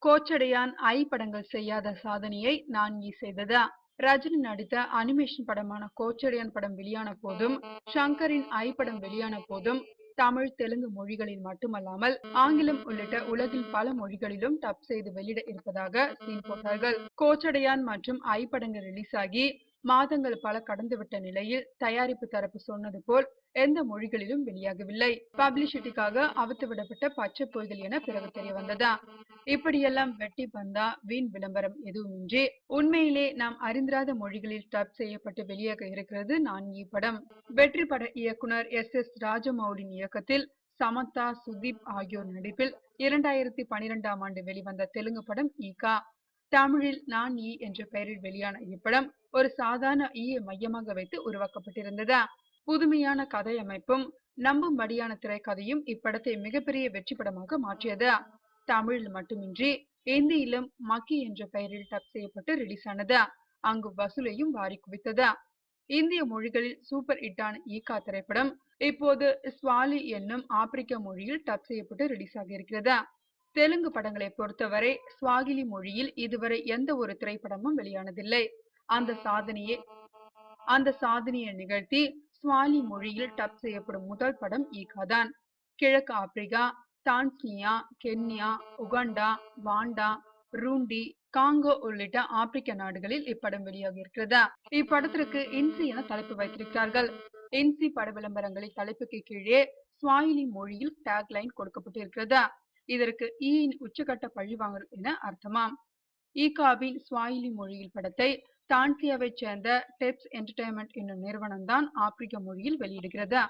கோச்சடையான் படங்கள் செய்யாத சாதனையை நான் செய்ததா? ரஜினி நடித்த அனிமேஷன் படமான கோச்சடையான் படம் வெளியான போதும், ஷங்கரின் படம் வெளியான போதும் தமிழ், தெலுங்கு மொழிகளில் மட்டுமல்லாமல் ஆங்கிலம் உள்ளிட்ட உலகில் பல மொழிகளிலும் டப் செய்து வெளியிட இருப்பதாக சீன் போட்டார்கள். கோச்சடையான் மற்றும் படங்கள் ரிலீஸ் ஆகி மாதங்கள் பல கடந்துவிட்ட நிலையில் தயாரிப்பு தரப்பு சொன்னது போல் எந்த மொழிகளிலும் வெளியாகவில்லை. பப்ளிசிட்டிக்காக அவுத்துவிடப்பட்ட பச்சை பொய்கள் என பிறகு தெரிய வந்ததா? இப்படியெல்லாம் வெட்டி பந்தா வீண் விளம்பரம் எதுவுமின்றி உண்மையிலே நாம் அறிந்திராத மொழிகளில் டப் செய்யப்பட்டு வெளியாக இருக்கிறது நான் படம். வெற்றி பட இயக்குனர் எஸ் ராஜமௌலியின் இயக்கத்தில் சமந்தா, சுதீப் ஆகியோர் நடிப்பில் 2012ஆம் ஆண்டு வெளிவந்த தெலுங்கு படம் ஈகா. தமிழில் நான் என்ற பெயரில் வெளியான இப்படம் ஒரு சாதாரண மையமாக வைத்து உருவாக்கப்பட்டிருந்ததா? புதுமையான கதை அமைப்பும் நம்பும்படியான திரைக்கதையும் இப்படத்தை மிகப்பெரிய வெற்றி படமாக மாற்றியது. தமிழில் மட்டுமின்றி இந்தியிலும் மக்கி என்ற பெயரில் டப் செய்யப்பட்டு ரிலீஸ் ஆனது. அங்கு வசூலையும் வாரி குவித்தது. இந்திய மொழிகளில் சூப்பர் ஹிட்டான ஈகா திரைப்படம் இப்போது ஸ்வாலி என்னும் ஆப்பிரிக்க மொழியில் டப் செய்யப்பட்டு ரிலீஸ் ஆகியிருக்கிறது. தெலுங்கு படங்களை பொறுத்தவரை ஸ்வாகிலி மொழியில் இதுவரை எந்த ஒரு திரைப்படமும் வெளியானதில்லை. அந்த சாதனையை நிகழ்த்தி ஸ்வாலி மொழியில் டப் செய்யப்படும் முதல் படம் ஈகா தான். கிழக்கு ஆப்பிரிக்கா, தான்சானியா, கென்யா, உகாண்டா, வாண்டா, ரூண்டி, காங்கோ உள்ளிட்ட ஆப்பிரிக்க நாடுகளில் இப்படம் வெளியாகி இருக்கிறது. இப்படத்திற்கு இன்சி என தலைப்பு வைத்திருக்கிறார்கள். இன்சி பட விளம்பரங்களில் தலைப்புக்கு கீழே ஸ்வாஹிலி மொழியில் டேக்லைன் கொடுக்கப்பட்டிருக்கிறது. இதற்கு ஈயின் உச்சகட்ட பழிவாங்கல் என அர்த்தமாம். ஈகாவின் ஸ்வாஹிலி மொழியில் படத்தை தான்சியாவை சேர்ந்த டெப்ஸ் என்டர்டைன்மெண்ட் என்னும் நிறுவனம் தான் ஆப்பிரிக்க மொழியில் வெளியிடுகிறது.